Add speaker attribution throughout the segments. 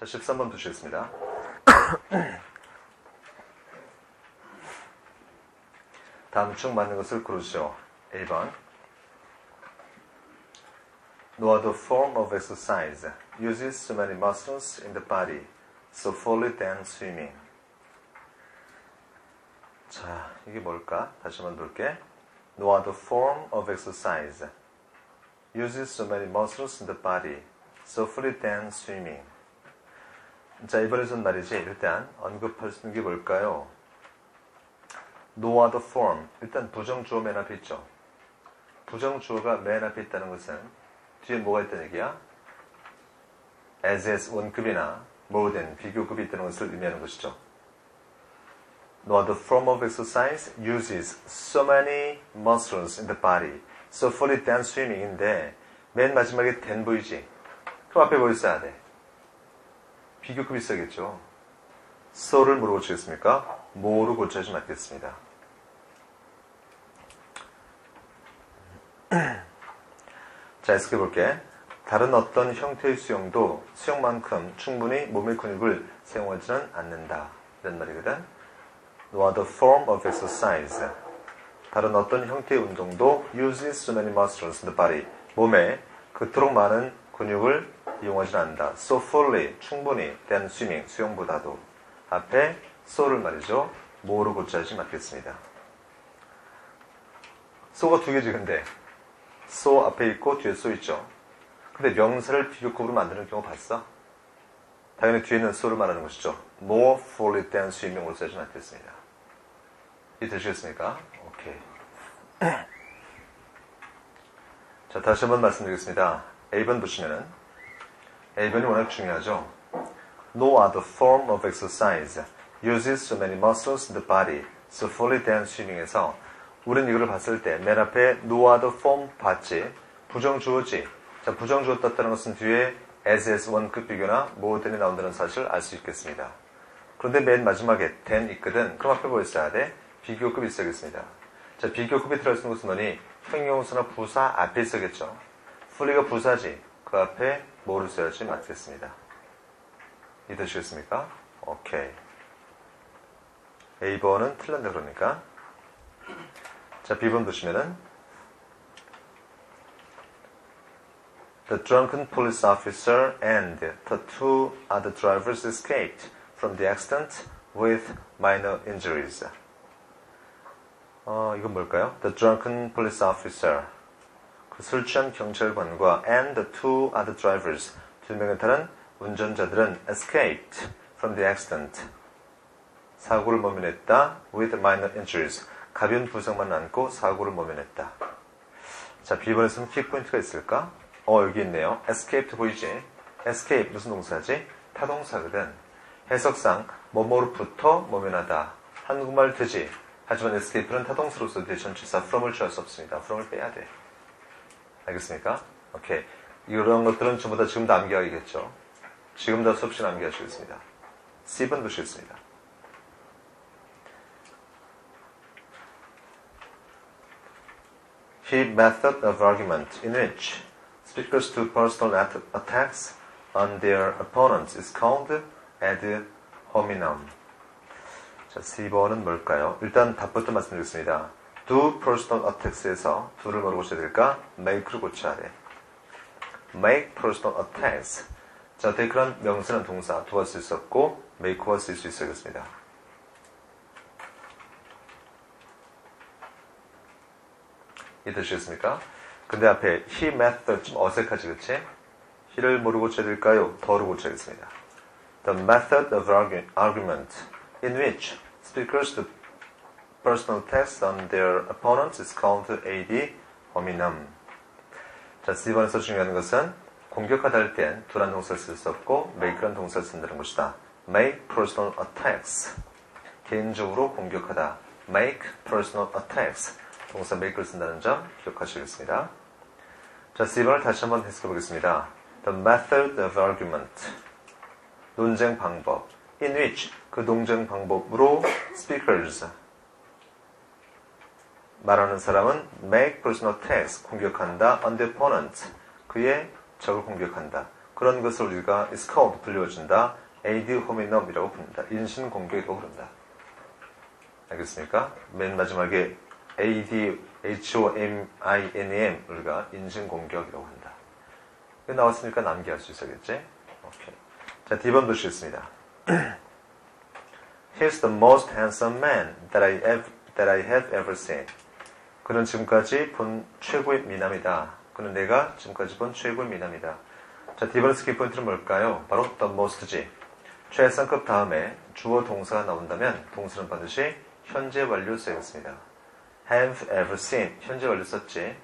Speaker 1: 13번 보시겠습니다. 다음 중 맞는 것을 고르시오. 1번. No other form of exercise uses so many muscles in the body so fully than swimming. 자, 이게 뭘까? 다시 한번 볼게. No other form of exercise uses so many muscles in the body so fully than swimming. 자, 이번에선 말이지. 일단 언급할 수 있는 게 뭘까요? No other form. 일단 부정주어 맨 앞에 있죠. 부정주어가 맨 앞에 있다는 것은 뒤에 뭐가 있다는 얘기야? as 원급이나 more than 비교급이 있다는 것을 의미하는 것이죠. No other form of exercise uses so many muscles in the body so fully than swimming인데 맨 마지막에 than 보이지? 그럼 앞에 뭐 있어야 돼? 비교급이 있어야겠죠. so를 뭐로 고치겠습니까? more로 고쳐야지 맞겠습니다. 자, 해석해 볼게. 다른 어떤 형태의 수영도 수영만큼 충분히 몸의 근육을 사용하지는 않는다. 이런 말이거든. No other form of exercise. 다른 어떤 형태의 운동도 uses so many muscles in the body. 몸에 그토록 많은 근육을 이용하지는 않는다. So fully, 충분히, than swimming, 수영보다도. 앞에 so를 말이죠. more로 고쳐야지 맞겠습니다. so가 두 개지, 근데. so 앞에 있고 뒤에 so 있죠. 근데 명사를 비교급으로 만드는 경우 봤어? 당연히 뒤에는 so를 말하는 것이죠. more fully than swimming으로 써야지 맞겠습니다. 이해되시겠습니까? 오케이. 자, 다시 한번 말씀드리겠습니다. A번 보시면은 A번이 워낙 중요하죠. No other form of exercise uses so many muscles in the body so fully than swimming에서 우리는 이거를 봤을 때 맨 앞에 no other form 봤지? 부정주어지? 자, 부정주어 떴다는 것은 뒤에 as 원급 비교나 more than이 나온다는 사실을 알 수 있겠습니다. 그런데 맨 마지막에 than 있거든. 그럼 앞에 뭐 있어야 돼? 비교급이 있어야겠습니다. 자, 비교급이 들어있는 것은 뭐니? 형용사나 부사 앞에 있어야겠죠. fully가 부사지. 그 앞에 뭐를 써야지 맞겠습니다. 이해되시겠습니까? 오케이. A번은 틀린다 그러니까. 자, B번 보시면은 The drunken police officer and the two other drivers escaped from the accident with minor injuries. 이건 뭘까요? The drunken police officer. 그 술 취한 경찰관과 and the two other drivers. 두 명의 다른 운전자들은 escaped from the accident. 사고를 모면했다. with minor injuries. 가벼운 부상만 안고 사고를 모면했다. 자, B번에서는 키포인트가 있을까? 여기 있네요. escaped 보이지? escape 무슨 동사지? 타동사거든. 해석상 뭐뭐로부터 모면하다. 한국말 되지? 하지만 escape는 타동사로서 대전치사 from을 취할 수 없습니다. from을 빼야 돼. 알겠습니까? 오케이. 이런 것들은 전부 다 지금 다 암기하겠죠? 지금 다 수업 시간 암기하시겠습니다. C번 보시겠습니다. His method of argument in which speakers do personal attacks on their opponents is called ad hominem. 자, C번은 뭘까요? 일단 답부터 말씀드리겠습니다. do personal attacks에서 do를 뭐로 고쳐야 될까? make로 고쳐야 돼. make personal attacks. 자, take란 명사는 동사 do가 쓸 수 없고 make와 쓸 수 있어야겠습니다. 이해되시겠습니까? 근데 앞에 he method 좀 어색하지, 그치? he를 뭐로 고쳐야 될까요? 더로 고쳐야겠습니다. The method of argument in which speakers do personal attacks on their opponents is called ad hominem. 자, C번에서 중요한 것은 공격하다 할 땐 do란 동사를 쓸 수 없고 make란 동사를 쓴다는 것이다. make personal attacks. 개인적으로 공격하다. make personal attacks. 동사 make를 쓴다는 점 기억하시겠습니다. 자, C번을 다시 한번 해석해 보겠습니다. The method of argument. 논쟁 방법. In which 그 논쟁 방법으로 speakers 말하는 사람은 make personal attacks 공격한다 on the opponent 그의 적을 공격한다. 그런 것을 우리가 is called 불려준다. ad hominem이라고 부른다. 인신공격이라고 부른다. 알겠습니까? 맨 마지막에 ad hominem 우리가 인신공격이라고 한다. 이거 나왔으니까 남기할 수 있어야겠지? 오케이. 자, D번 보시겠습니다. He's the most handsome man that I have ever seen. 그는 지금까지 본 최고의 미남이다. 그는 내가 지금까지 본 최고의 미남이다. 자, D번의 스킵 포인트는 뭘까요? 바로 the most지. 최상급 다음에 주어 동사가 나온다면 동사는 반드시 현재 완료 써야겠습니다. have ever seen. 현재 완료 썼지.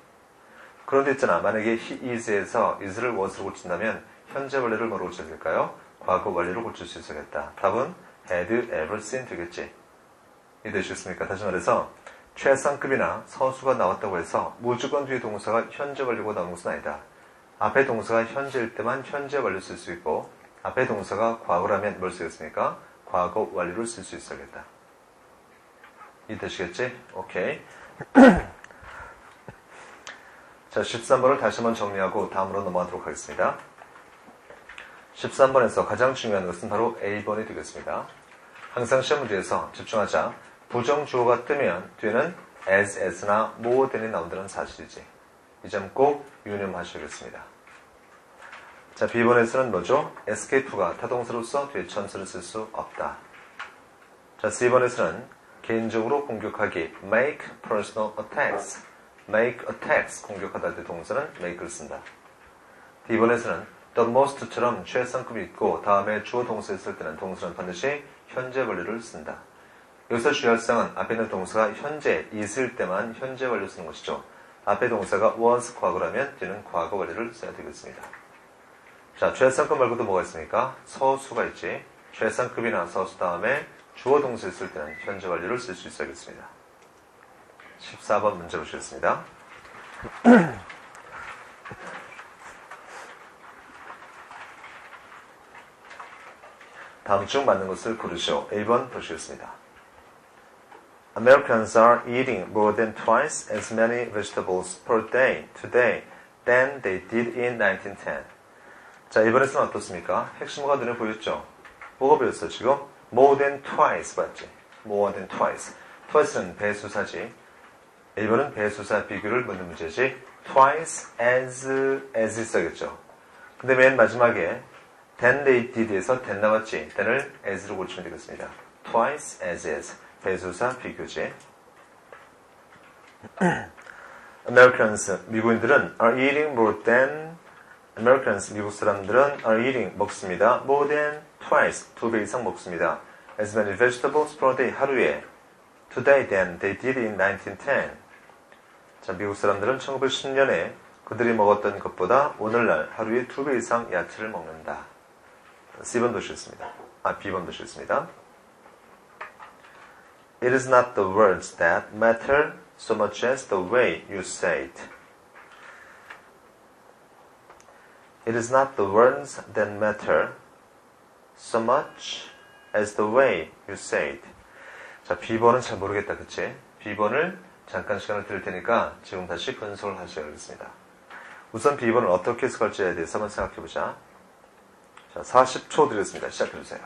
Speaker 1: 그런데 있잖아. 만약에 he is에서 is를 was로 고친다면 현재 완료를 뭐로 고쳐야 될까요? 과거 완료로 고칠 수 있어야겠다. 답은 had ever seen 되겠지. 이해되시겠습니까? 다시 말해서 최상급이나 서수가 나왔다고 해서 무조건 뒤에 동사가 현재 완료가 나오는 것은 아니다. 앞에 동사가 현재일 때만 현재 완료 쓸 수 있고 앞에 동사가 과거라면 뭘 쓰겠습니까? 과거 완료를 쓸 수 있어야겠다. 이해되시겠지? 오케이. 자, 13번을 다시 한번 정리하고 다음으로 넘어가도록 하겠습니다. 13번에서 가장 중요한 것은 바로 A번이 되겠습니다. 항상 시험 문제에서 집중하자. 부정주어가 뜨면 뒤에는 as나 more than이 나온다는 사실이지. 이 점 꼭 유념하셔야겠습니다. 자, B번에서는 뭐죠? escape가 타동사로서 뒤에 전설을 쓸 수 없다. 자, C번에서는 개인적으로 공격하기 make personal attacks. make attacks 공격하다 할 때 동사는 make를 쓴다. D번에서는 the most처럼 최상급이 있고 다음에 주어 동사 있을 때는 동사는 반드시 현재 완료를 쓴다. 여기서 주의할 사항은 앞에 있는 동사가 현재 있을 때만 현재 완료 쓰는 것이죠. 앞에 동사가 was 과거라면 뒤는 과거 완료를 써야 되겠습니다. 자, 최상급 말고도 뭐가 있습니까? 서수가 있지. 최상급이나 서수 다음에 주어 동사 있을 때는 현재 완료를 쓸 수 있어야겠습니다. 14번 문제 보시겠습니다. 다음 중 맞는 것을 고르시오. 1번 보시겠습니다. Americans are eating more than twice as many vegetables per day today than they did in 1910. 자, 1번에서는 어떻습니까? 핵심어가 눈에 보였죠? 뭐가 보였어 지금? More than twice 봤지? More than twice. twice는 배수사지. 1번은 배수사 비교를 묻는 문제지. twice as 있어야겠죠. 근데 맨 마지막에 than they did에서 than 나왔지. than을 as로 고치면 되겠습니다. twice as 배수사 비교지. Americans, 미국인들은 are eating more than Americans, 미국 사람들은 are eating, 먹습니다. more than twice, 2배 이상 먹습니다. as many vegetables per day, 하루에 today than they did in 1910. 자, 미국 사람들은 1910년에 그들이 먹었던 것보다 오늘날 하루에 2배 이상 야채를 먹는다. C번 보시겠습니다. B번 보시겠습니다. It is not the words that matter so much as the way you say it. It is not the words that matter so much as the way you say it. 자, B번은 잘 모르겠다, 그치? B번을 잠깐 시간을 드릴 테니까 지금 다시 분석을 하셔야겠습니다. 우선 B번을 어떻게 해석할지에 대해서 한번 생각해보자. 자, 40초 드리겠습니다. 시작해주세요.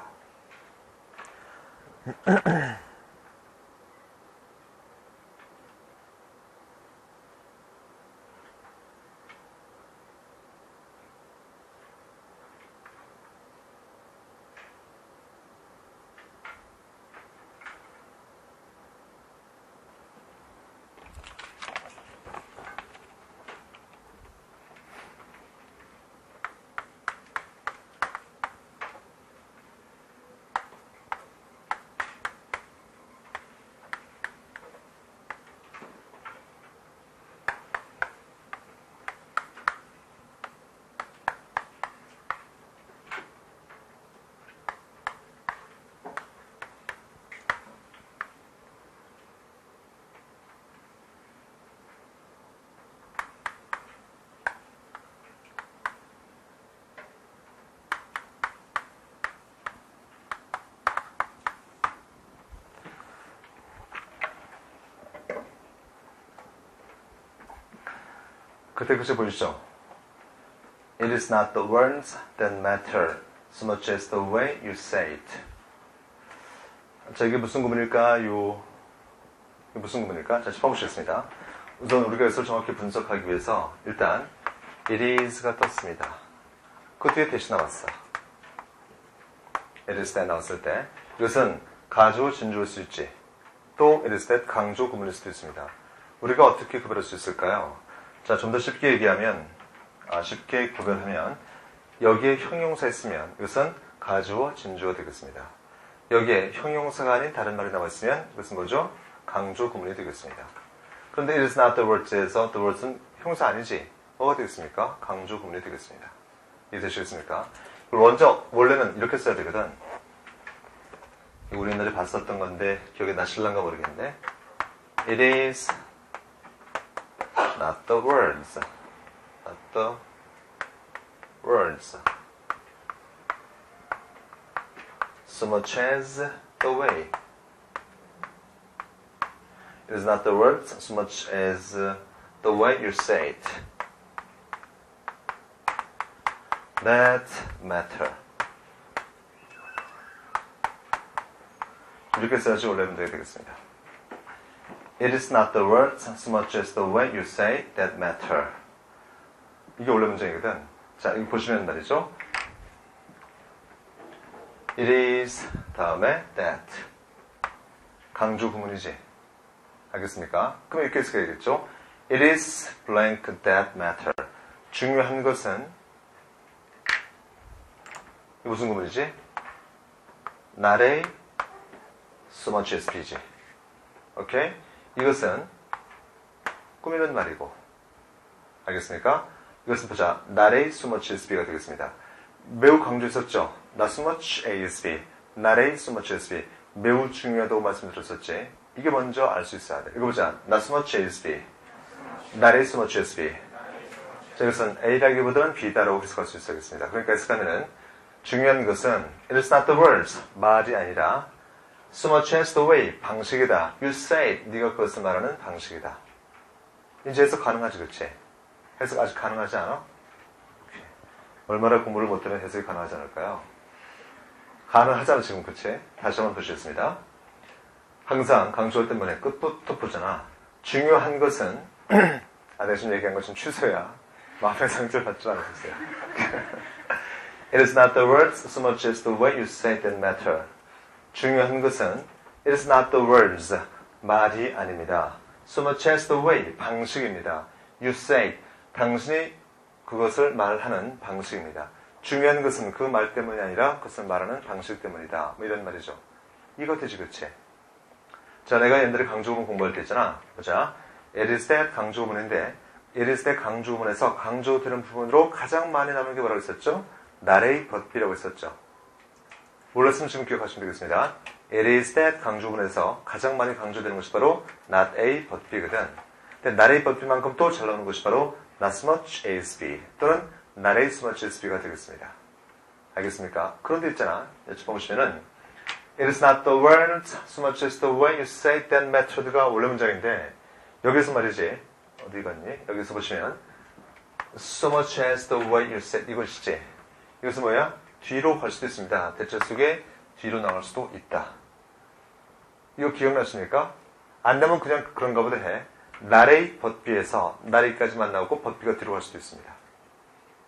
Speaker 1: 그때 글씨 보이시죠? It is not the words that matter so much as the way you say it. 자, 이게 무슨 구문일까요? 이게 무슨 구문일까? 자, 짚어보시겠습니다. 우선 우리가 이것을 정확히 분석하기 위해서 일단 it is가 떴습니다. 그 뒤에 대시 나왔어. it is that 나왔을 때 이것은 가주, 진주일 수 있지. 또 it is that 강조 구문일 수도 있습니다. 우리가 어떻게 구별할 수 있을까요? 자, 좀 더 쉽게 얘기하면 쉽게 구별하면 여기에 형용사 있으면 이것은 가주어, 진주어 되겠습니다. 여기에 형용사가 아닌 다른 말이 나와 있으면 이것은 뭐죠? 강조 구문이 되겠습니다. 그런데 it is not the words에서 the words는 형사 아니지. 뭐가 되겠습니까? 강조 구문이 되겠습니다. 이해되시겠습니까? 그리고 원래는 이렇게 써야 되거든. 우리 옛날에 봤었던 건데 기억에 나실란가 모르겠는데 it is not the words. Not the words. So much as the way. It is not the words so much as the way you say it. That matter. 이렇게 써야지 원래 문제가 되겠습니다. It is not the words so much as the way you say it that matter. 이게 원래 문제이거든. 자, 이거 보시면 말이죠. It is 다음에 that. 강조 구문이지. 알겠습니까? 그럼 이렇게 쓰야겠죠. It is blank that matter. 중요한 것은 무슨 구문이지? Not a so much as B지. 오케이? 이것은 꾸미는 말이고. 알겠습니까? 이것은 보자. Not a so much as B가 되겠습니다. 매우 강조했었죠? Not so much as B. Not a so much as B. 매우 중요하다고 말씀드렸었지. 이게 먼저 알 수 있어야 돼. 이거 보자. Not so much as B. Not a so much as B. 자, 이것은 A라기보다는 B다라고 해석할 수 있겠습니다. 그러니까 해석하면은 중요한 것은 it is not the words, 말이 아니라 so much as the way, 방식이다. You say it, 네가 그것을 말하는 방식이다. 이제 해석 가능하지, 그치? 해석 아직 가능하지 않아? 얼마나 공부를 못하면 해석이 가능하지 않을까요? 가능하잖아, 지금, 그치? 다시 한번 보시겠습니다. 항상 강조할 때문에 끝부터 보잖아. 중요한 것은 내가 지금 얘기한 것 좀 취소야. 마음의 상처를 받지 않으셨어요. It is not the words so much as the way you say it that matter. 중요한 것은 it is not the words, 말이 아닙니다. So much as the way, 방식입니다. You say it, 당신이 그것을 말하는 방식입니다. 중요한 것은 그 말 때문이 아니라 그것을 말하는 방식 때문이다. 뭐 이런 말이죠. 이거 되지, 그치? 자, 내가 옛날에 강조구문 공부할 때 있잖아. 보자. It is that 강조구문인데 it is that 강조구문에서 강조되는 부분으로 가장 많이 나오는 게 뭐라고 했었죠? Not a but B라고 했었죠. 몰랐으면 지금 기억하시면 되겠습니다. It is that 강조구문에서 가장 많이 강조되는 것이 바로 not a but B거든. 근데 not a but B만큼 또 잘 나오는 것이 바로 not so much as B 또는 not a so much as B가 되겠습니다. 알겠습니까? 그런데 있잖아. 여기 보시면은 It is not the words so much as the way you say it that mattered가 원래 문장인데 여기서 말이지. 어디 갔니? 여기서 보시면 so much as the way you say it 이것이지. 이것은 뭐야? 뒤로 갈 수도 있습니다. 대체 속에 뒤로 나갈 수도 있다. 이거 기억나십니까? 안 나면 그냥 그런가 보다 해. not a but B에서 not a까지만 나오고 but B가 뒤로 갈 수도 있습니다.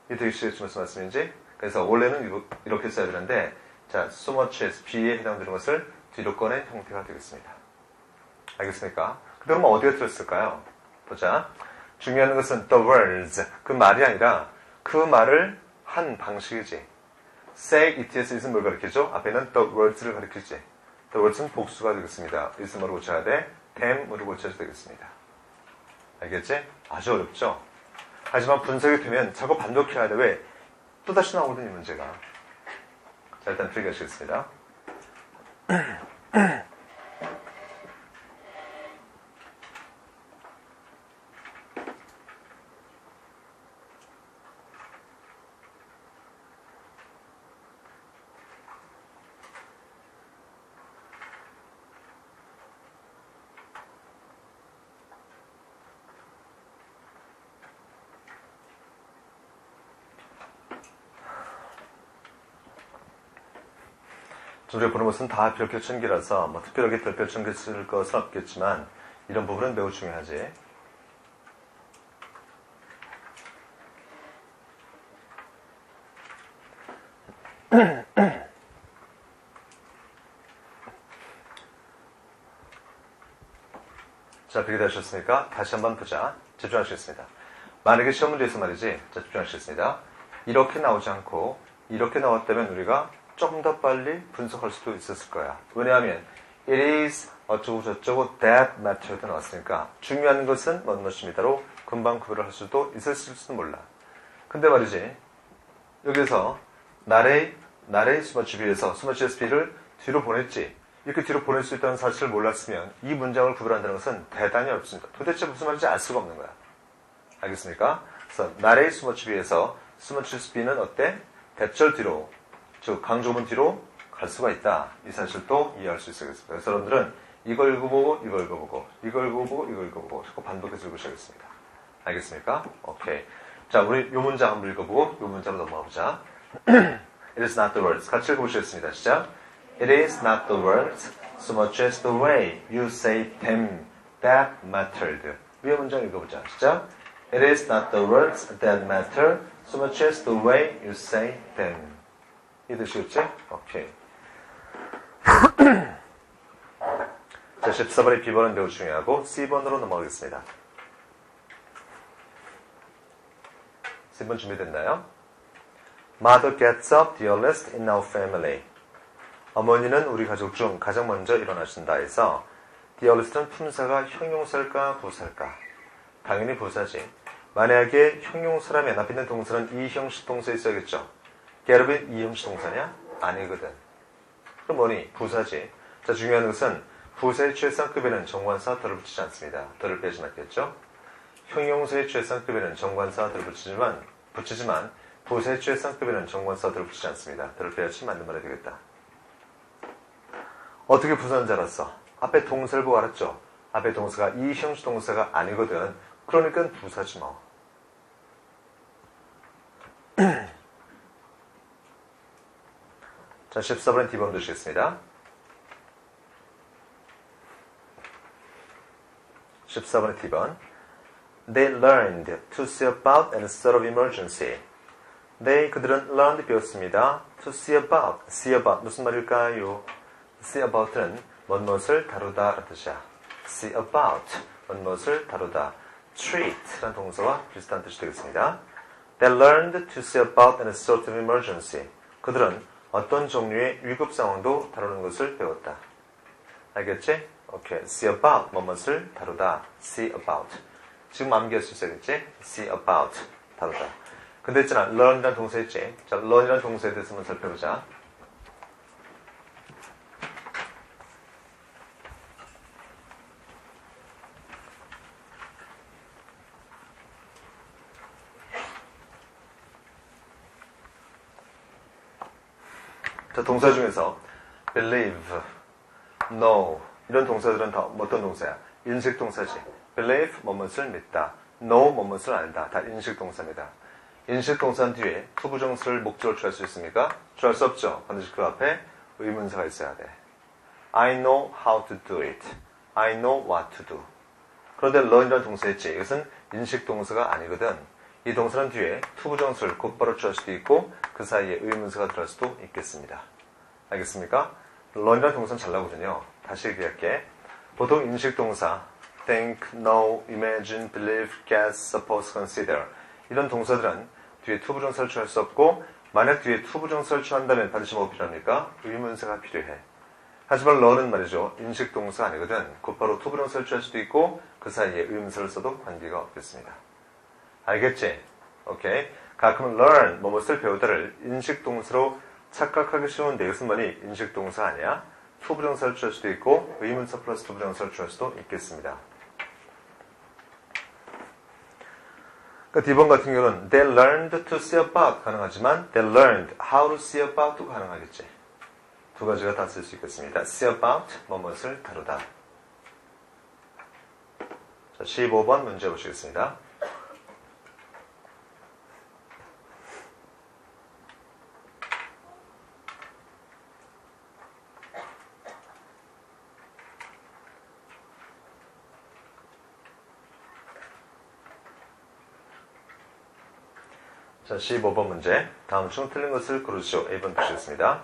Speaker 1: 이게 되게 쉽게 무슨 말씀인지? 그래서 원래는 이렇게 써야 되는데 자, so much as B에 해당되는 것을 뒤로 꺼낸 형태가 되겠습니다. 알겠습니까? 그러면 어디가 들었을까요? 보자. 중요한 것은 the words, 그 말이 아니라 그 말을 한 방식이지. say, et에서 있으면 뭘 가리키죠? 앞에는 the words를 가리키지. the words는 복수가 되겠습니다. 있음으로 고쳐야 돼. them으로 고쳐야 되겠습니다. 알겠지? 아주 어렵죠? 하지만 분석이 되면 자꾸 반복해야 돼. 왜? 또다시 나오거든, 이 문제가. 자, 일단 풀이가 시겠습니다. 우리가 보는 것은 다 별표 천기라서 뭐 특별하게 별표 천기 쓸 것은 없겠지만 이런 부분은 매우 중요하지. 자, 그렇게 되셨으니까 다시 한번 보자. 집중하시겠습니다. 만약에 시험 문제에서 말이지. 자, 집중하시겠습니다. 이렇게 나오지 않고 이렇게 나왔다면 우리가 조금 더 빨리 분석할 수도 있었을 거야. 왜냐하면 it is 어쩌고 저쩌고 that matter도 나왔으니까 중요한 것은 무엇입니다로 금방 구별을 할 수도 있었을지도 몰라. 근데 말이지 여기서 나의 수마치비에서 수마치SP를 뒤로 보냈지. 이렇게 뒤로 보낼 수 있다는 사실을 몰랐으면 이 문장을 구별한다는 것은 대단히 어렵습니다. 도대체 무슨 말인지 알 수가 없는 거야. 알겠습니까? 그래서 나의 수마치비에서 수마치SP는 어때? 대절 뒤로, 즉 강조문 뒤로 갈 수가 있다. 이 사실도 이해할 수 있어야겠습니다. 그래서 여러분들은 이걸 읽어보고 이걸 읽어보고 이걸 읽어보고 이걸 읽어보고 자꾸 반복해서 읽으셔야겠습니다. 알겠습니까? 오케이. 자, 우리 이 문장 한번 읽어보고 이 문장으로 넘어가 보자. It is not the words. 같이 읽어보시겠습니다. 시작. It is not the words so much as the way you say them that mattered. 위의 문장 읽어보자. 시작. It is not the words that matter so much as the way you say them. 이해되시겠지? 오케이. 자, 14번의 B번은 매우 중요하고 C번으로 넘어가겠습니다. C번 준비됐나요? Mother gets up the earliest in our family. 어머니는 우리 가족 중 가장 먼저 일어나신다 해서 the earliest는 품사가 형용사일까 부사일까? 당연히 부사지. 만약에 형용사라면 앞에 있는 동사는 이 형식 동사에 있어야겠죠. get up은 이 형식 동사냐? 아니거든. 그럼 뭐니? 부사지. 자, 중요한 것은 부사의 최상급에는 정관사 덜을 붙이지 않습니다. 덜을 빼지 않겠죠? 형용사의 최상급에는 정관사 덜을 붙이지만 부사의 최상급에는 정관사 덜을 붙이지 않습니다. 덜을 빼야지 맞는 말이 되겠다. 어떻게 부사인 줄 알았어? 앞에 동사를 보고 알았죠? 앞에 동사가 이 형식 동사가 아니거든. 그러니까 부사지 뭐. 자, 14번의 D번 보시겠습니다. 14번의 D번. They learned to see about and sort of emergency. 그들은 learned 배웠습니다. To see about 무슨 말일까요? See about는 무엇을 다루다 라는 뜻이야. See about 무엇을 다루다. treat라는 동사와 비슷한 뜻이 되겠습니다. They learned to see about and sort of emergency. 그들은 어떤 종류의 위급 상황도 다루는 것을 배웠다. 알겠지? 오케이. See about 무엇을 다루다. See about. 지금 암기할 수 있어야겠지? See about 다루다. 근데 있잖아. learn이라는 동사 있지? 자, learn이라는 동사에 대해서 한번 살펴보자. 자, 동사 중에서 believe, know 이런 동사들은 다 어떤 동사야? 인식 동사지. believe 뭐뭇을 믿다. know 뭐뭇을 알다. 다 인식 동사입니다. 인식 동사 뒤에 투부정사를 목적으로 취할 수 있습니까? 취할 수 없죠. 반드시 그 앞에 의문사가 있어야 돼. I know how to do it. I know what to do. 그런데 learn이라는 동사 있지. 이것은 인식 동사가 아니거든. 이 동사는 뒤에 투부정사를 곧바로 취할 수도 있고 그 사이에 의문사가 들어갈 수도 있겠습니다. 알겠습니까? learn이라는 동사는 잘 나오거든요. 다시 얘기할게. 보통 인식 동사 think, know, imagine, believe, guess, suppose, consider 이런 동사들은 뒤에 투부정사를 취할 수 없고 만약 뒤에 투부정사를 취한다면 반드시 뭐 필요합니까? 의문사가 필요해. 하지만 learn은 말이죠. 인식 동사가 아니거든. 곧바로 투부정사를 취할 수도 있고 그 사이에 의문사를 써도 관계가 없겠습니다. 알겠지? 오케이. 가끔 learn, 무엇을 배우다를 인식 동사로 착각하기 쉬운데 이것은 뭐니? 인식 동사 아니야? 투부정사를 취할 수도 있고 의문사 플러스 투부정사를 취할 수도 있겠습니다. 그러니까 D번 같은 경우는 they learned to see about 가능하지만 they learned how to see about도 가능하겠지. 두 가지가 다 쓸 수 있겠습니다. see about, 무엇을 다루다. 자, 15번 문제 보시겠습니다. 자, 15번 문제. 다음 중 틀린 것을 고르시오. A번 보시겠습니다.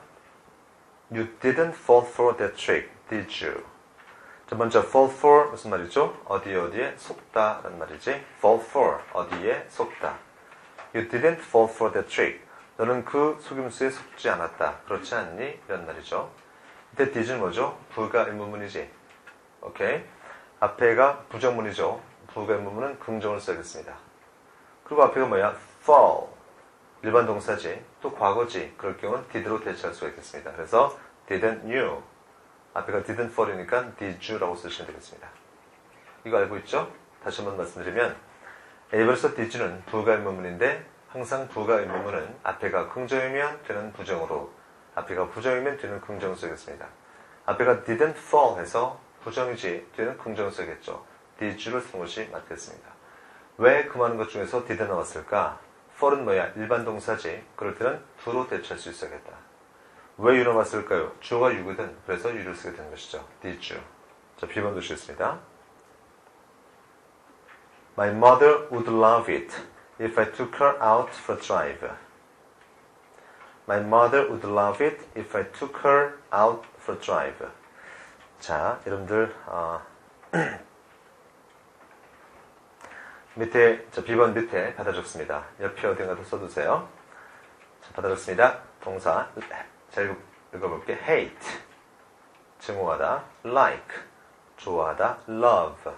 Speaker 1: You didn't fall for that trick, did you? 자, 먼저 fall for 무슨 말이죠? 어디에 속다 라는 말이지. fall for 어디에 속다. You didn't fall for that trick. 너는 그 속임수에 속지 않았다. 그렇지 않니? 이런 말이죠. 이때 did는 뭐죠? 부가의문문이지. 오케이. 앞에가 부정문이죠. 부가의문문은 긍정을 써야겠습니다. 그리고 앞에가 뭐야? fall. 일반 동사지. 또 과거지. 그럴 경우는 did로 대체할 수가 있겠습니다. 그래서 didn't you. 앞에가 didn't fall이니까 did you라고 쓰시면 되겠습니다. 이거 알고 있죠? 다시 한번 말씀드리면 A버서 did는 부가의문문인데 항상 부가의문문은 앞에가 긍정이면 뒤는 부정으로, 앞에가 부정이면 뒤는 긍정을 쓰겠습니다. 앞에가 didn't fall 해서 부정이지 뒤는 긍정을 쓰겠죠. did you를 쓰는 것이 맞겠습니다. 왜 그 많은 것 중에서 did 나왔을까? fall은 뭐야? 일반 동사지. 그럴 때는 do로 대체할 수 있어야겠다. 왜 you로 나왔을까요? 주어가 you거든. 그래서 you를 쓰게 되는 것이죠. did you. 자, B번 보시겠습니다. My mother would love it if I took her out for a drive. My mother would love it if I took her out for a drive. 자, 여러분들 밑에, B번 밑에 받아 적습니다. 옆에 어딘가도 써두세요. 자, 받아 적습니다. 동사. 자, 읽어볼게. hate. 증오하다. like. 좋아하다. love.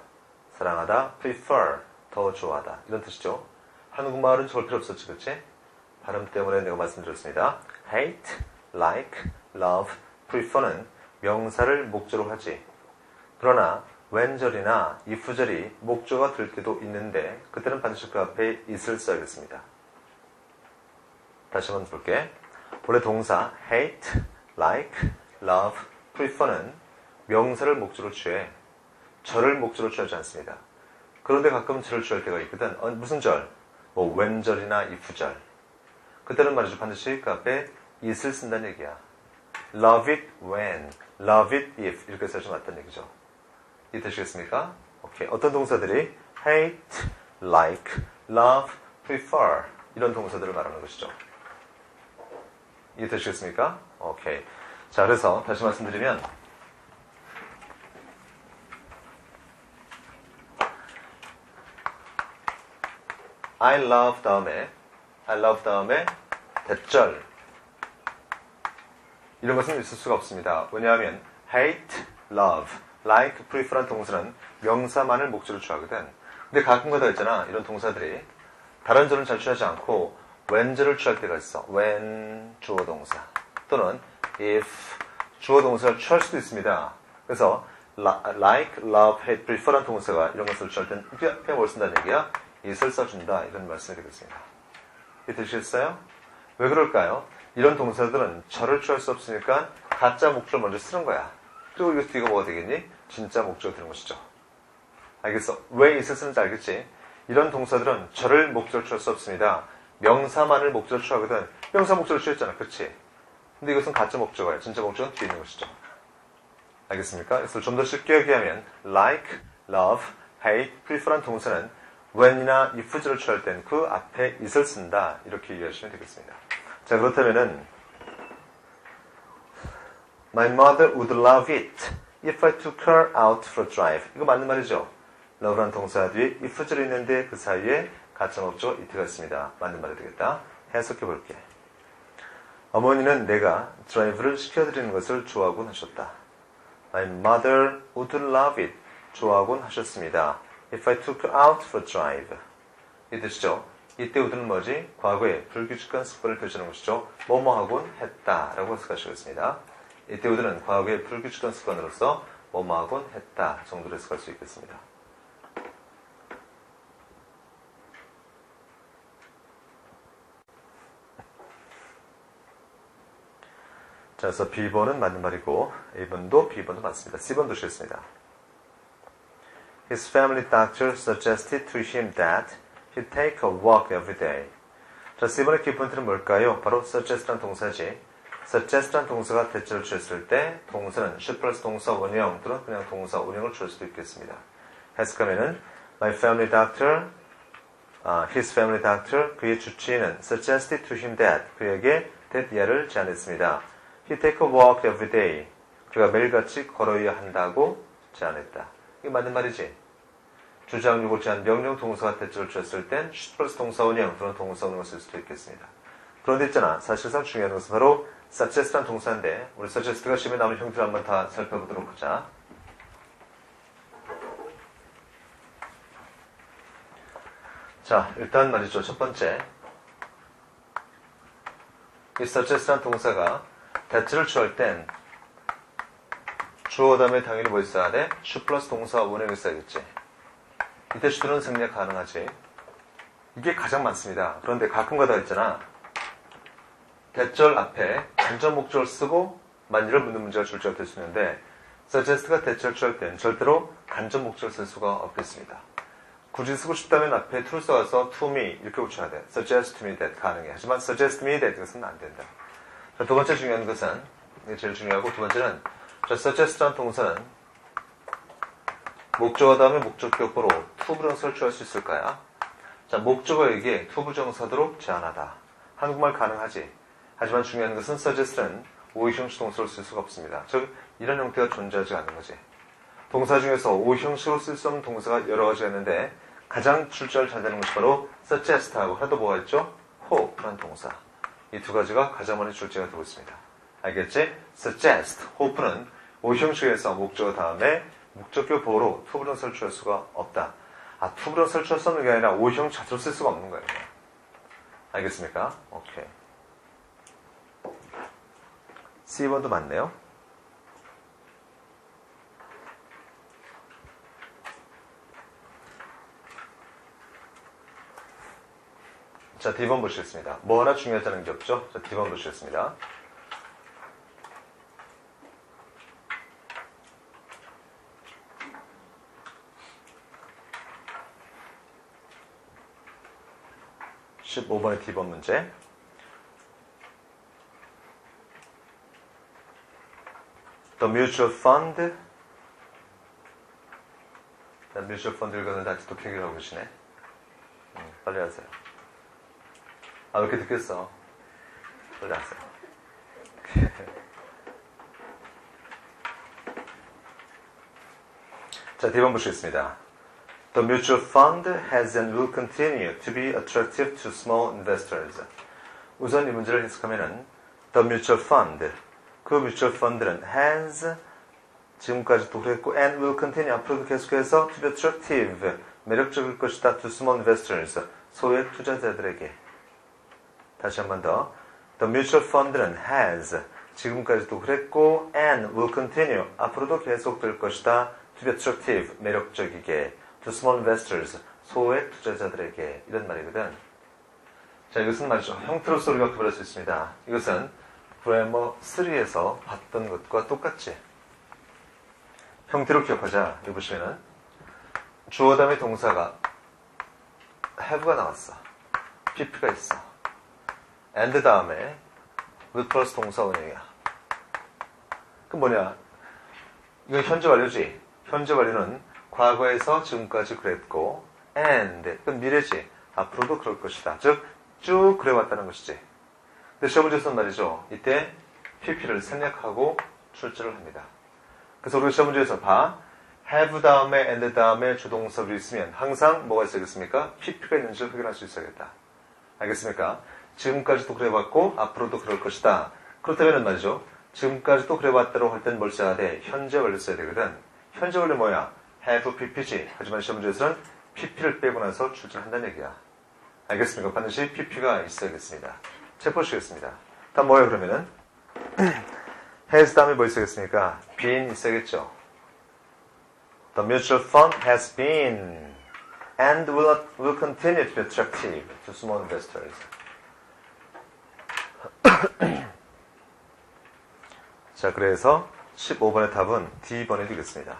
Speaker 1: 사랑하다. prefer. 더 좋아하다. 이런 뜻이죠. 한국말은 좋을 필요 없었지, 그치? 발음 때문에 내가 말씀드렸습니다. hate, like, love, prefer는 명사를 목조로 하지. 그러나 when절이나 if절이 목조가 될 때도 있는데 그때는 반드시 그 앞에 is를 써야겠습니다. 다시 한번 볼게. 원래 동사 hate, like, love, prefer는 명사를 목조로 취해 절을 목조로 취하지 않습니다. 그런데 가끔 절을 취할 때가 있거든. 무슨 절? 뭐 when절이나 if절. 그때는 말이죠. 반드시 그 앞에 is를 쓴다는 얘기야. love it when, love it if 이렇게 써주면 맞다는 얘기죠. 이해되시겠습니까? 오케이. 어떤 동사들이 hate, like, love, prefer 이런 동사들을 말하는 것이죠. 이해되시겠습니까? 오케이. 자, 그래서 다시 말씀드리면 I love 다음에 대절 이런 것은 있을 수가 없습니다. 왜냐하면 hate, love, like, prefer한 동사는 명사만을 목적으로 취하거든. 근데 가끔가다 있잖아. 이런 동사들이 다른 절은 잘 취하지 않고 when절을 취할 때가 있어. when 주어 동사 또는 if 주어 동사를 취할 수도 있습니다. 그래서 like, love, hate, prefer한 동사가 이런 것을 취할 때는 그냥 뭘 쓴다는 얘기야? it을 써준다. 이런 말씀이 되겠습니다. 이해되시겠어요? 왜 그럴까요? 이런 동사들은 절을 취할 수 없으니까 가짜 목적을 먼저 쓰는 거야. 그리고 이거 뒤가 뭐가 되겠니? 진짜 목적이 되는 것이죠. 알겠어? 왜 it을 쓰는지 알겠지? 이런 동사들은 절을 목적으로 취할 수 없습니다. 명사만을 목적으로 취하거든. 명사 목적으로 취했잖아. 그렇지? 근데 이것은 가짜 목적어야. 진짜 목적은 뒤에 있는 것이죠. 알겠습니까? 그래서 좀 더 쉽게 얘기하면 like, love, hate, prefer한 동사는 when이나 if절을 취할 땐 그 앞에 it을 쓴다. 이렇게 이해하시면 되겠습니다. 자, 그렇다면은 My mother would love it if I took her out for a drive. 이거 맞는 말이죠? love라는 동사 뒤에 if절이 있는데 그 사이에 가짜 목적어 it가 있습니다. 맞는 말이 되겠다. 해석해 볼게. 어머니는 내가 드라이브를 시켜드리는 것을 좋아하곤 하셨다. My mother would love it. 좋아하곤 하셨습니다. If I took her out for a drive. 이 뜻이죠. 이때 would는 뭐지? 과거에 불규칙한 습관을 표시하는 것이죠. 뭐뭐하곤 했다라고 해석하시겠습니다. 이때 would는 과거의 불규칙한 습관으로서 뭐뭐하곤 했다 정도로 해석할 수 있겠습니다. 자, 그래서 B번은 맞는 말이고 A번도 B번도 맞습니다. C번 보시겠습니다. His family doctor suggested to him that he take a walk every day. 자, C번의 키포인트는 뭘까요? 바로 suggest란 동사지. suggest란 동사가 대체를 취했을 때 동사는 should 플러스 동사 원형 또는 그냥 동사 원형을 취할 수도 있겠습니다. 해석하면은 My family doctor his family doctor, 그의 주치의는 suggested to him that, 그에게 that 예를 제안했습니다. He take a walk every day. 그가 매일같이 걸어야 한다고 제안했다. 이게 맞는 말이지. 주장, 요구, 제안, 명령, 동사가 대절을 주었을 땐 should 플러스 동사 원형 또는 동사 원형을 쓸 수도 있겠습니다. 그런데 있잖아. 사실상 중요한 것은 바로 suggest란 동사인데 우리 suggest가 시험에 나오는 형태를 한번 다 살펴보도록 하자. 자, 일단 말이죠. 첫 번째. 이 suggest란 동사가 대체를 취할 땐 주어 다음에 당연히 뭐 있어야 돼? should 플러스 동사 원형이 있어야겠지. 이때 should는 생략 가능하지. 이게 가장 많습니다. 그런데 가끔가다 있잖아. 대절 앞에 간접 목적을 쓰고 만일을 묻는 문제가 출제가 될 수 있는데 suggest가 대절 취할 땐 절대로 간접 목적을 쓸 수가 없겠습니다. 굳이 쓰고 싶다면 앞에 to를 써서 to me 이렇게 붙여야 돼. suggest to me that 가능해. 하지만 suggest me that 이것은 안 된다. 자, 두 번째 중요한 것은 이게 제일 중요하고 두 번째는 suggest라는 동사는 목적어 다음에 목적격보로 to 부정사를 취할 수 있을까요? 자, 목적어에게 to 부정사도록 제한하다. 한국말 가능하지. 하지만 중요한 것은 suggest는 오형식 동사를 쓸 수가 없습니다. 즉 이런 형태가 존재하지 않는 거지. 동사 중에서 오형식으로 쓸 수 없는 동사가 여러 가지가 있는데 가장 출제를 잘 되는 것이 바로 suggest하고 하도 뭐가 있죠? hope라는 동사. 이 두 가지가 가장 많이 출제가 되고 있습니다. 알겠지? suggest, hope는 오형식에서 목적어 다음에 목적격 보호로 to 부정사를 취할 수가 없다. to 부정사를 취할 수 없는 게 아니라 오형 자체로 쓸 수가 없는 거예요. 알겠습니까? 오케이. C번도 맞네요. 자, D번 보시겠습니다. 뭐 하나 중요하다는 게 없죠? 자, D번 보시겠습니다. (15번의) D번 문제. The mutual fund. 자, mutual fund 읽었는데 아직도 기억을 하고 계시네. 빨리 하세요. 왜 이렇게 듣겠어? 빨리 하세요. 자, D번 보시겠습니다. The mutual fund has and will continue to be attractive to small investors. 우선 이 문제를 해석하면은 The mutual fund, 그 mutual fund는 has, 지금까지도 그랬고 and will continue, 앞으로도 계속해서 to be attractive, 매력적일 것이다 to small investors, 소액 투자자들에게. 다시 한 번 더. The mutual fund는 has, 지금까지도 그랬고 and will continue, 앞으로도 계속될 것이다 to be attractive, 매력적이게 to small investors, 소액 투자자들에게. 이런 말이거든. 자, 이것은 말이죠. 형태로서 우리가 구별할 수 있습니다. 이것은 그래머 3에서 봤던 것과 똑같지. 형태로 기억하자. 여기 보시면은 주어 다음에 동사가 have가 나왔어. pp가 있어. and 다음에 will 플러스 동사 원형이야. 그럼 뭐냐? 이건 현재 완료지. 현재 완료는 과거에서 지금까지 그랬고 and 그건 미래지. 앞으로도 그럴 것이다. 즉 쭉 그래왔다는 것이지. 근데 시험 문제에서는 말이죠. 이때 pp를 생략하고 출제를 합니다. 그래서 우리가 시험 문제에서 have 다음에 and 다음에 주동사로 있으면 항상 뭐가 있어야겠습니까? pp가 있는지를 확인할 수 있어야겠다. 알겠습니까? 지금까지도 그래왔고 앞으로도 그럴 것이다. 그렇다면 말이죠. 지금까지도 그래왔다고 할 땐 뭘 써야 돼? 현재 완료 써야 되거든. 현재 완료 뭐야? have pp지. 하지만 시험 문제에서는 pp를 빼고 나서 출제를 한다는 얘기야. 알겠습니까? 반드시 pp가 있어야겠습니다. 책 보시겠습니다. 다음 뭐예요 그러면은? has 다음에 뭐 있어야겠습니까? been 있어야겠죠. The mutual fund has been and will continue to be attractive to small investors. 자, 그래서 15번의 답은 D번이 되겠습니다.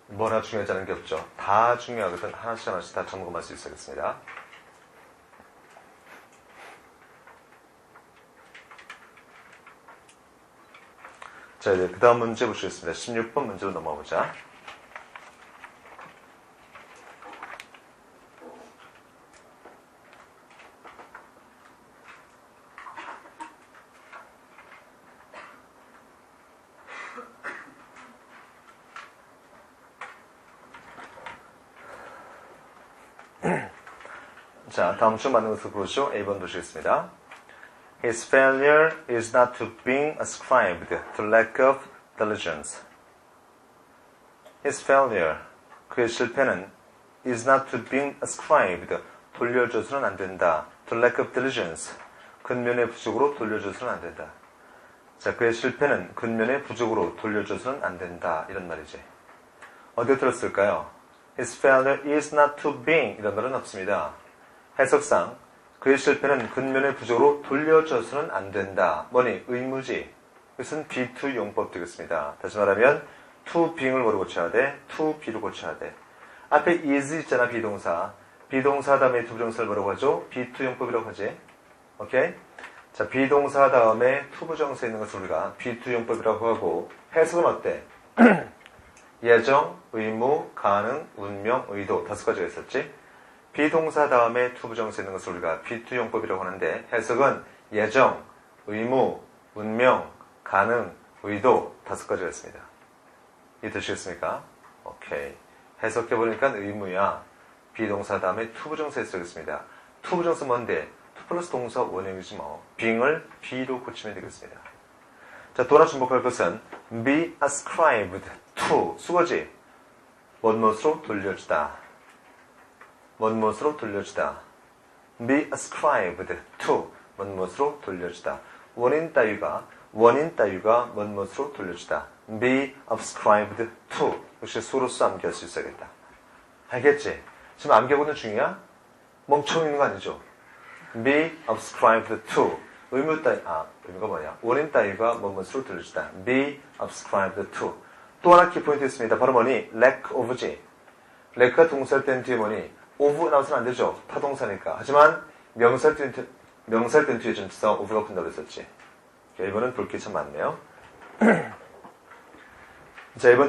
Speaker 1: 뭐나 중요하지 않은 게 없죠. 다 중요하거든. 하나씩 하나씩 다 점검할 수 있어야겠습니다. 자, 이제 그 다음 문제 보시겠습니다. 16번 문제로 넘어가보자. 자, 다음 주 맞는 것을 보시죠. A번 보시겠습니다. His failure is not to being ascribed to lack of diligence. His failure, 그의 실패는 is not to being ascribed, 돌려줘서는 안 된다. To lack of diligence, 근면의 부족으로 돌려줘서는 안 된다. 자, 그의 실패는 근면의 부족으로 돌려줘서는 안 된다. 이런 말이지. 어디에 들었을까요? His failure is not to being, 이런 말은 없습니다. 해석상 그의 실패는 근면의 부족으로 돌려줘서는 안 된다. 뭐니? 의무지. 이것은 be to 용법 되겠습니다. 다시 말하면 to being을 뭐로 고쳐야 돼? to be로 고쳐야 돼. 앞에 is 있잖아, 비동사. 비동사 다음에 투부정사를 뭐라고 하죠? be to 용법이라고 하지. 오케이? 자, 비동사 다음에 투부정사에 있는 것을 우리가 be to 용법이라고 하고, 해석은 어때? 예정, 의무, 가능, 운명, 의도 5가지가 있었지? 비동사 다음에 투부정사에 있는 것을 우리가 be to 용법이라고 하는데, 해석은 예정, 의무, 운명, 가능, 의도 5가지가 있습니다. 이해되시겠습니까? 오케이. 해석해보니까 의무야. 비동사 다음에 투부정사에 쓰겠습니다. 투부정사 뭔데? 투 플러스 동사 원형이지 뭐. being을 be로 고치면 되겠습니다. 자, 또 하나 주목할 것은 be ascribed to, 수거지. 뭐뭇으로 돌려주다. 뭐뭇으로 돌려주다. be ascribed to, 뭐뭇으로 돌려주다. 원인 따위가 뭐뭇으로 돌려주다. be ascribed to, 역시 수로서 암기할 수 있어야겠다. 알겠지? 지금 암기하고 있는 중이야? 멍청이 있는 거 아니죠? be ascribed to, 의무 따위, 의무가 뭐냐? 원인 따위가 뭐뭇으로 돌려주다. be ascribed to. 또 하나 키포인트 있습니다. 바로 뭐니? lack of지. lack가 동사일 땐 뒤에 뭐니? of 나와서는 안 되죠. 타동사니까. 하지만 명사일 땐 뒤에 전치사 of가 붙는다고 했었지. 이번은 볼 게 참 많네요. 자, 이번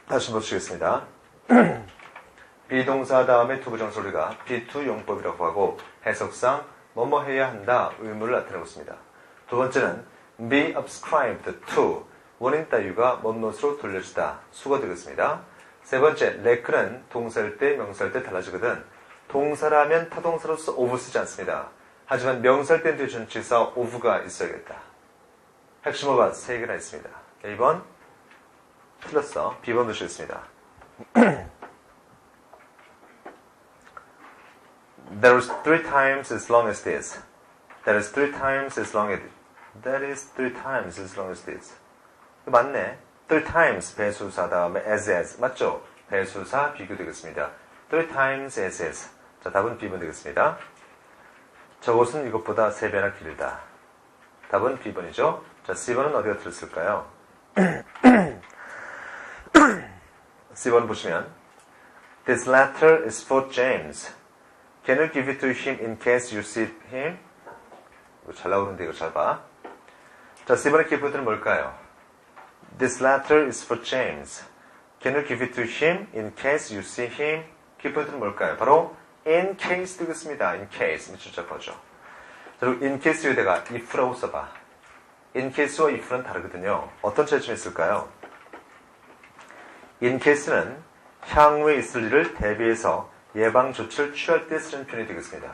Speaker 1: 다시 보시겠습니다. 비동사 다음에 투부정사 우리가 be to 용법이라고 하고, 해석상 뭐뭐 해야 한다, 의무를 나타내고 있습니다. 두 번째는 be ascribed to, 원인 따위가 뭐뭇으로 돌려주다, 수가 되겠습니다. 세 번째, lack는 동사일 때, 명사일 때 달라지거든. 동사라면 타동사로서 of 쓰지 않습니다. 하지만 명사일 땐 뒤에 전치사 of가 있어야겠다. 핵심어가 3개나 있습니다. 1번 틀렸어. B번 보시겠습니다. There is 3 times as long as this. That is 3 times as long as this. That is 3 times as long as this. 맞네. 3 times 배수사 다음에 as 맞죠? 배수사 비교되겠습니다. 3 times as. 자, 답은 B번 되겠습니다. 저것은 이것보다 3배나 길다. 답은 B번이죠. 자, C번은 어디가 들었을까요? C번 보시면 This letter is for James. Can you give it to him in case you see him? 이거 잘 나오는데 이거 잘 봐. 자, C번의 키포인트는 뭘까요? This letter is for James. Can you give it to him in case you see him? 키포인트는 뭘까요? 바로 in case 되겠습니다. in case. 밑줄 잡아줘. 그리고 in case 여기다가 if라고 써봐. in case와 if는 다르거든요. 어떤 차이점이 있을까요? in case는 향후에 있을 일을 대비해서 예방 조치를 취할 때 쓰는 표현이 되겠습니다.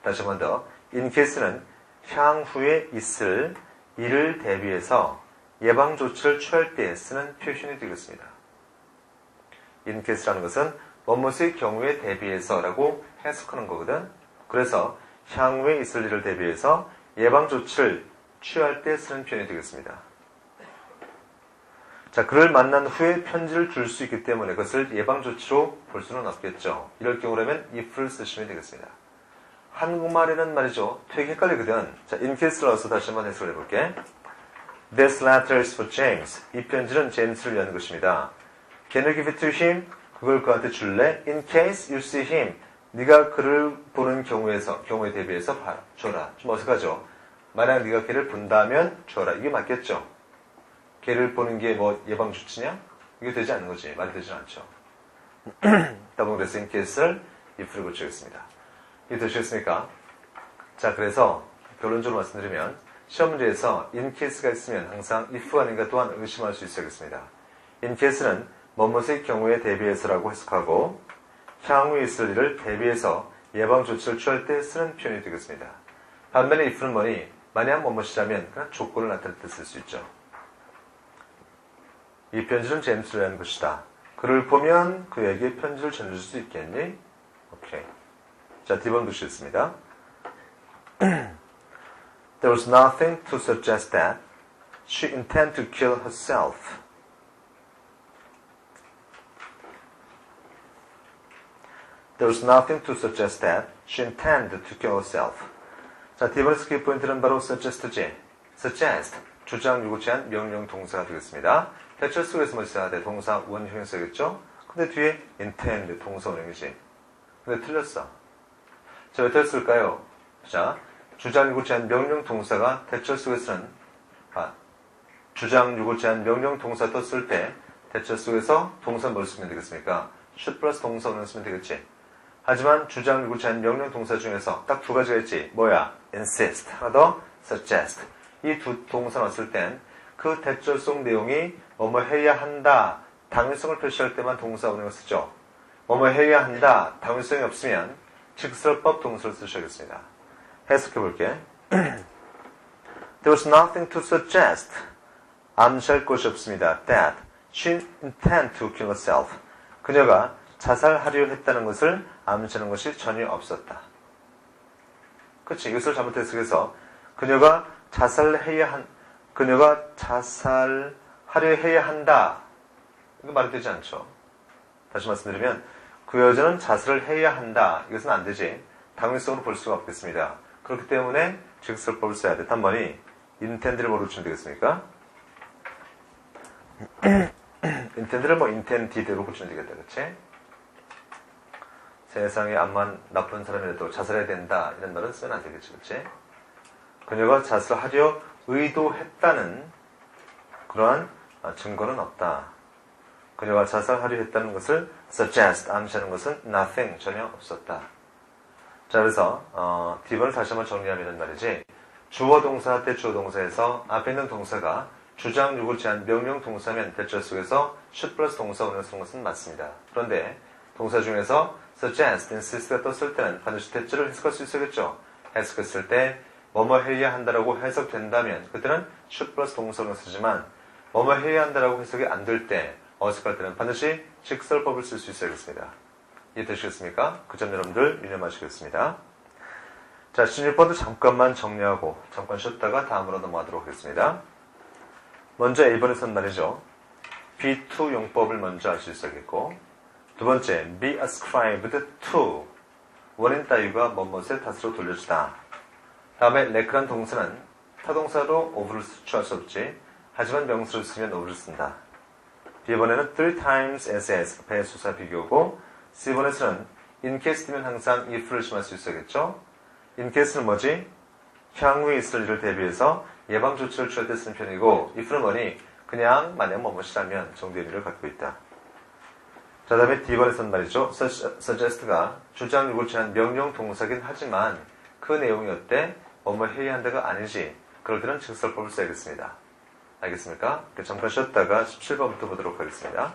Speaker 1: 다시 한 번 더. in case는 향후에 있을 일을 대비해서 예방 조치를 취할 때 쓰는 표현이 되겠습니다. in case라는 것은 뭐뭇의 경우에 대비해서라고 해석하는 거거든. 그래서 향후에 있을 일을 대비해서 예방 조치를 취할 때 쓰는 표현이 되겠습니다. 자, 그를 만난 후에 편지를 줄 수 있기 때문에 그것을 예방 조치로 볼 수는 없겠죠. 이럴 경우라면 if를 쓰시면 되겠습니다. 한국말에는 말이죠, 되게 헷갈리거든. 자, in case를 넣어서 다시 한번 해석을 해볼게. This letter is for James. 이 편지는 제임스를 위한 것입니다. Can you give it to him? 그걸 그한테 줄래? In case you see him. 네가 그를 보는 경우에 대비해서 줘라. 좀 어색하죠? 만약 네가 걔를 본다면 줘라. 이게 맞겠죠? 걔를 보는 게 뭐 예방 조치냐? 이게 되지 않는 거지. 말이 되지 않죠. 답은 그래서 in case를 if를 고치겠습니다. 이해 되시겠습니까? 자, 그래서 결론적으로 말씀드리면 시험 문제에서 in case가 있으면 항상 if가 아닌가 또한 의심할 수 있어야겠습니다. in case는 뭐뭇의 경우에 대비해서라고 해석하고 향후에 있을 일을 대비해서 예방 조치를 취할 때 쓰는 표현이 되겠습니다. 반면에 if는 뭐니? 만약 뭐뭐시라면 그냥 조건을 나타낼 때 쓸 수 있죠. 이 편지는 제임스를 위한 것이다. 그를 보면 그에게 편지를 전해줄 수 있겠니? 오케이. 자, D번 글씨 있습니다. There was nothing to suggest that she intended to kill herself. There was nothing to suggest that she intended to kill herself. 자, D번의 스킵 포인트는 바로 suggest지. suggest, 주장, 요구, 제한, 명령, 동사가 되겠습니다. 대절 속에서 뭐 있어야 돼? 동사, 원형이 써야겠죠? 근데 뒤에 intend, 동사, 원형이지. 근데 틀렸어. 자, 왜 틀렸을까요? 자, 주장, 요구, 제한, 명령, 동사가 대절 속에서는 주장, 요구, 제한, 명령, 동사 또 쓸 때 대절 속에서 동사 뭘 쓰면 되겠습니까? should 플러스 동사, 원형 쓰면 되겠지. 하지만 주장, 요구, 제한, 명령, 동사 중에서 딱 두 가지가 있지. 뭐야? insist, 하나 더 suggest. 이 두 동사 넣었을 땐 그 대절 속 내용이 뭐뭐 해야 한다, 당위성을 표시할 때만 동사 원형을 쓰죠. 뭐뭐 해야 한다, 당위성이 없으면 직설법 동사를 쓰셔야겠습니다. 해석해 볼게. There was nothing to suggest. 암시할 것이 없습니다. That she intended to kill herself. 그녀가 자살하려 했다는 것을 암시하는 것이 전혀 없었다. 그렇지. 이것을 잘못 해석해서 그녀가 자살하려 해야 한다. 이거 말이 되지 않죠. 다시 말씀드리면 그 여자는 자살을 해야 한다. 이것은 안 되지. 당위성으로 볼 수가 없겠습니다. 그렇기 때문에 직설법을 써야 돼. 단번이 intend를 뭐로 치면 되겠습니까? intend를 뭐 intended로 고치면 되겠다. 그렇지? 세상에 암만 나쁜 사람이라도 자살해야 된다. 이런 말은 쓰면 안 되겠지. 그렇지? 그녀가 자살하려 의도했다는 그러한 증거는 없다. 그녀가 자살하려 했다는 것을 suggest, 암시하는 것은 nothing, 전혀 없었다. 자, 그래서 D번을 다시 한번 정리하면 말이지. 주어 동사 때 주어 동사에서 앞에 있는 동사가 주장, 요구, 제한, 명령 동사면 대절 속에서 should 플러스 동사 원형을 쓰는 것은 맞습니다. 그런데 동사 중에서 suggest, insist가 떴을 때는 반드시 대절을 해석할 수 있어야겠죠. 해석했을 때 뭐뭐 해야 한다라고 해석된다면 그때는 should 플러스 동사를 쓰지만 뭐뭐 해야 한다라고 해석이 안 될 때 어색할 때는 반드시 직설법을 쓸 수 있어야겠습니다. 이해되시겠습니까? 그 점 여러분들 유념하시겠습니다. 자, 16번도 잠깐만 정리하고 잠깐 쉬었다가 다음으로 넘어가도록 하겠습니다. 먼저 1번에서는 말이죠. be2 용법을 먼저 알 수 있어야겠고 두 번째, be ascribed to 원인 따위가 뭐뭇의 탓으로 돌려주다. 다음에 le크란 동사는 타동사로 over를 취할 수 없지. 하지만 명수를 쓰면 over를 쓴다. B번에는 3 times as 배수사 비교고 C번에서는 in case 되면 항상 if를 심할 수 있어야겠죠. in case는 뭐지? 향후에 있을 일을 대비해서 예방 조치를 취할 때 쓰는 편이고 if는 뭐니? 그냥 만약 뭐뭇이라면 정도의 의미를 갖고 있다. 자, 다음에 D번에서는 말이죠. suggest가 주장, 요구, 제한, 명령 동사긴 하지만 그 내용이 어때? 뭐뭐 해야 한다가 아니지. 그럴 때는 직설법을 써야겠습니다. 알겠습니까? 잠깐 쉬었다가 17번부터 보도록 하겠습니다.